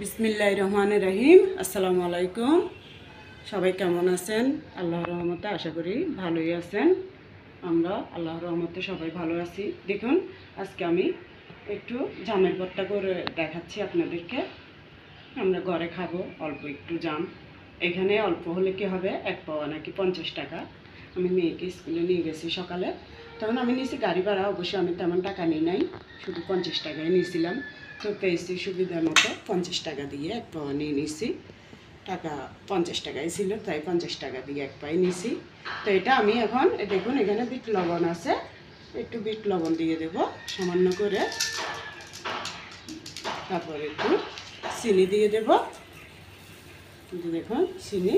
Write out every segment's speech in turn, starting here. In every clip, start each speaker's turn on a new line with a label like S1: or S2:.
S1: বিসমিল্লাহির রহমানির রহিম। আসসালামু আলাইকুম। সবাই কেমন আছেন? আল্লাহর রহমতে আশা করি ভালোই আছেন। আমরা আল্লাহর রহমতে সবাই ভালো আছি। দেখুন, আজকে আমি একটু জামের ভর্তা করে দেখাচ্ছি আপনাদেরকে। আমরা ঘরে খাবো, অল্প একটু জাম। এখানে অল্প হলে কি হবে, এক পাওয়া নাকি 50 টাকা। আমি মেয়েকে স্কুলে নিয়ে গেছি সকালে, তখন আমি নিয়েছি গাড়ি ভাড়া। অবশ্যই আমি তেমন টাকা নিই নাই, শুধু 50 টাকায় নিয়েছিলাম। তো পেয়েছি সুবিধা মতো 50 টাকা দিয়ে এক পাওয়া নিয়ে নিয়েছি। টাকা 50 টাকাই ছিল, তাই 50 টাকা দিয়ে এক পাই নিয়েছি। তো এটা আমি এখন দেখুন, এখানে বিট লবণ আছে, একটু বিট লবণ দিয়ে দেব সামান্য করে। তারপর একটু চিনি দিয়ে দেব। দেখুন চিনি,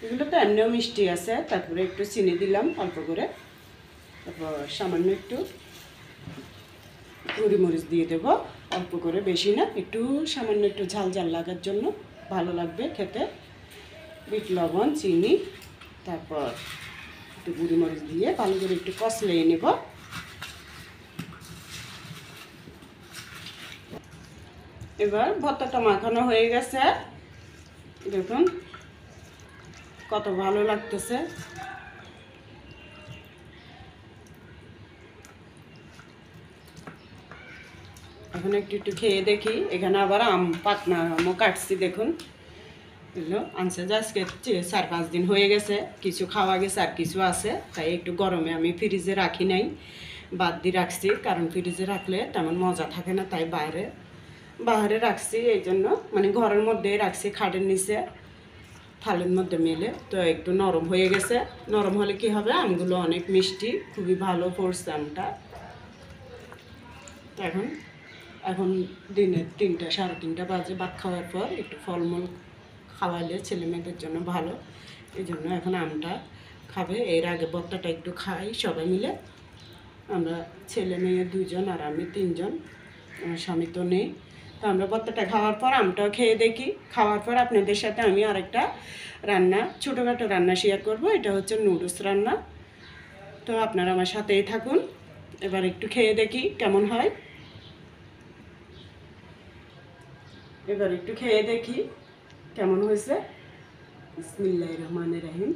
S1: এগুলো তো এমনিও মিষ্টি আছে, তারপরে একটু চিনি দিলাম অল্প করে। তারপর সামান্য একটু মরিচ দিয়ে দেব অল্প করে, বেশি না, একটু সামান্য একটু ঝাল ঝাল লাগার জন্য, ভালো লাগবে খেতে। বিট লবণ, চিনি, তারপর একটু মরিচ দিয়ে ভালো করে একটু কষলিয়ে নেব। এবার ভর্তাটা মাখানো হয়ে গেছে, দেখুন কত ভালো লাগতেছে। এখন একটু একটু খেয়ে দেখি। এখানে আবার পাকনা আমও কাটছি, দেখুন এগুলো আনছে যে আজকে 4-5 দিন হয়ে গেছে, কিছু খাওয়া গেছে আর কিছু আছে, তাই একটু গরমে আমি ফ্রিজে রাখি নাই, বাদ দিয়ে রাখছি। কারণ ফ্রিজে রাখলে তেমন মজা থাকে না, তাই বাইরে রাখছি। এই জন্য মানে ঘরের মধ্যে রাখছি, খাটের নিচে থালের মধ্যে মেলে। তো একটু নরম হয়ে গেছে। নরম হলে কি হবে, আমগুলো অনেক মিষ্টি, খুবই ভালো পড়ছে আমটা। এখন দিনে 3টা-3:30 বাজে, ভাত খাওয়ার পর একটু ফলমূল খাওয়ালে ছেলে মেয়েদের জন্য ভালো। এই জন্য এখন আমটা খাবে। এর আগে ভর্তাটা একটু খাই সবাই মিলে, আমরা ছেলে মেয়ে 2জন আর আমি 3জন, আমার স্বামী তো নেই। তো আমরা ভর্তাটা খাওয়ার পর আমটাও খেয়ে দেখি। খাওয়ার পর আপনাদের সাথে আমি আরেকটা রান্না, ছোটোখাটো রান্না শেয়ার করব। এটা হচ্ছে নুডলস রান্না। তো আপনারা আমার সাথেই থাকুন। এবার একটু খেয়ে দেখি কেমন হয়। এবার একটু খেয়ে দেখি কেমন হয়েছে। বিসমিল্লাহির রহমানির রহিম।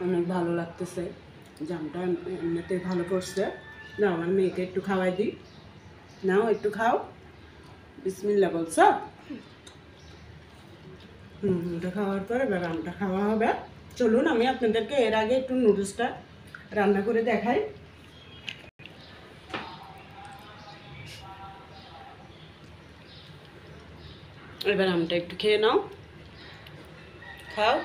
S1: অনেক ভালো লাগতেছে, জামটা এমনিতেই ভালো পড়ছে। না, আমার মেয়েকে একটু খাওয়াই দিই। নাও একটু খাও। বিসমিল্লা বলছ। এটা খাওয়ার পরে এবার আমটা খাওয়া হবে। চলুন আমি আপনাদেরকে এর আগে একটু নুডলসটা রান্না করে দেখাই। এবার আমটা একটু খেয়ে নাও, খাও।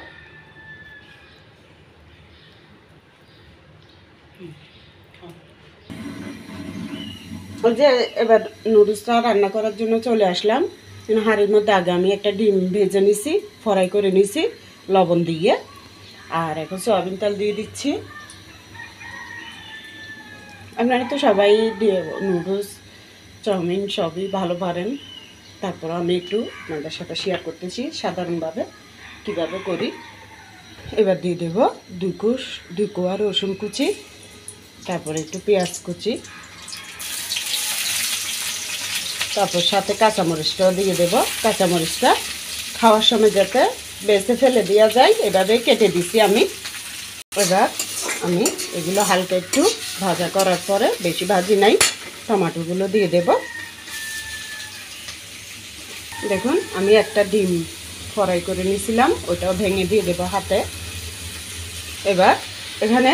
S1: ওই যে এবার নুডলসটা রান্না করার জন্য চলে আসলাম। হাঁড়ির মধ্যে আগে আমি একটা ডিম ভেজে নিছি, ফ্রাই করে নিছি লবণ দিয়ে। আর এখন সয়াবিন তেল দিয়ে দিচ্ছি। আপনারা তো সবাই নুডলস, চাউমিন সবই ভালো পারেন, তারপর আমি একটু আপনাদের সাথে শেয়ার করতেছি সাধারণভাবে কীভাবে করি। এবার দিয়ে দেব 2 কোয়া রসুন কুচি, তারপরে একটু পেঁয়াজ কুচি, তারপর সাথে কাঁচামরিচটাও দিয়ে দেব। কাঁচামরিচটা খাওয়ার সময় যাতে বেছে ফেলে দেওয়া যায়, এভাবে কেটে দিছি আমি। এবার আমি এগুলো হালকা একটু ভাজা করার পরে, বেশি ভাজি নাই, টমেটোগুলো দিয়ে দেব। দেখুন আমি একটা ডিম ফ্রাই করে নিয়েছিলাম, ওটাও ভেঙে দিয়ে দেব হাতে। এবার এখানে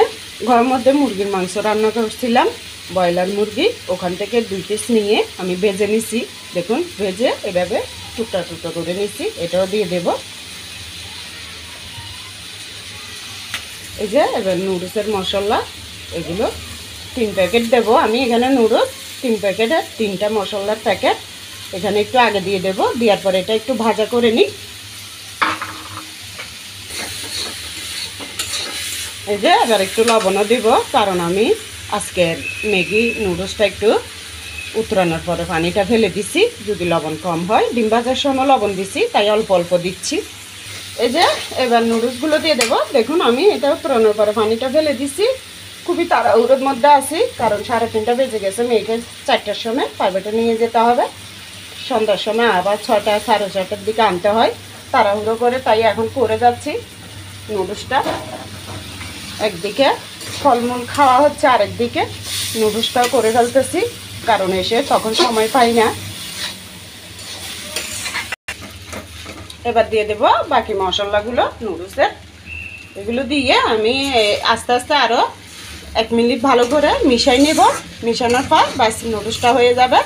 S1: ঘরের মধ্যে মুরগির মাংস রান্না করছিলাম, ব্রয়লার মুরগি, ওখান থেকে 2 পিস নিয়ে আমি ভেজে নিছি। দেখুন ভেজে এভাবে টুকটা টুকটা করে নিছি, এটাও দিয়ে দেব। এই যে এবার নুডলসের মশলা, এগুলো 3 প্যাকেট দেব আমি। এখানে নুডলস 3 প্যাকেটের 3টা মশলার প্যাকেট এখানে একটু আগে দিয়ে দেব। দেওয়ার পরে এটা একটু ভাজা করে নিই। এই যে এবার একটু লবণও দিব, কারণ আমি আজকে ম্যাগি নুডলসটা একটু উতরানোর পরে পানিটা ফেলে দিছি, যদি লবণ কম হয়। ডিম ভাজার সময় লবণ দিছি, তাই অল্প অল্প দিচ্ছি। এই যে এবার নুডলসগুলো দিয়ে দেবো। দেখুন আমি এটা উতরানোর পরে পানিটা ফেলে দিছি, খুবই তাড়াহুড়োর মধ্যে আছি, কারণ 3:30 বেজে গেছে। মেয়েকে 4টার সময় প্রাইভেটে নিয়ে যেতে হবে, সন্ধ্যার সময় আবার 6টা 6:30টার দিকে আনতে হয়। তাড়াহুড়ো করে তাই এখন করে যাচ্ছি নুডলসটা। একদিকে ফলমূল খাওয়া হচ্ছে, আরেকদিকে নুডলসটাও করে ফেলতেছি, কারণ এসে তখন সময় পাই না। এবার দিয়ে দেব বাকি মশলাগুলো নুডলসের। এগুলো দিয়ে আমি আস্তে আস্তে আরও 1 মিনিট ভালো করে মিশাই নেব। মিশানোর পর ব্যাস নুডলসটা হয়ে যাবে।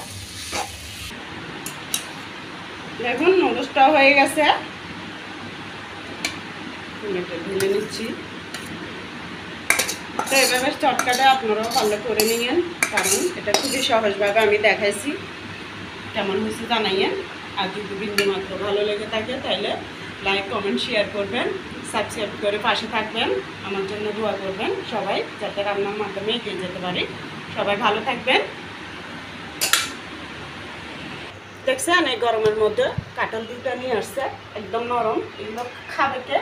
S1: দেখুন নুডলসটা হয়ে গেছে, ঢেলে নিচ্ছি। তো এভাবে চটকাটা আপনারাও ভালো করে নিয়েন, কারণ এটা খুবই সহজভাবে আমি দেখাইছি। কেমন হয়েছে জানাইয়েন। আর যদি বিন্দুমাত্র ভালো লেগে থাকে তাহলে লাইক কমেন্ট শেয়ার করবেন, সাবস্ক্রাইব করে পাশে থাকবেন, আমার জন্য দোয়া করবেন সবাই, যাতে রান্নার মাধ্যমে এগিয়ে যেতে পারি। সবাই ভালো থাকবেন। দেখছেন এই গরমের মধ্যে কাঁঠাল দুটা নিয়ে আসছে, একদম নরম। এগুলো খাবে কে?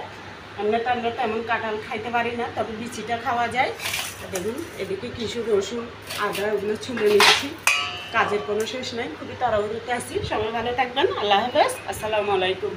S1: আমরা তেমন কাঁঠাল খাইতে পারি না, তবে বিচিটা খাওয়া যায়। দেখুন এদিকে কিছু রসুন আদা ওগুলো ছুলে নিচ্ছি। কাজের কোনো শেষ নাই, খুবই তাড়াহুড়োতে আছি। সবাই ভালো থাকবেন। আল্লাহ হাফেজ, আসসালামু আলাইকুম।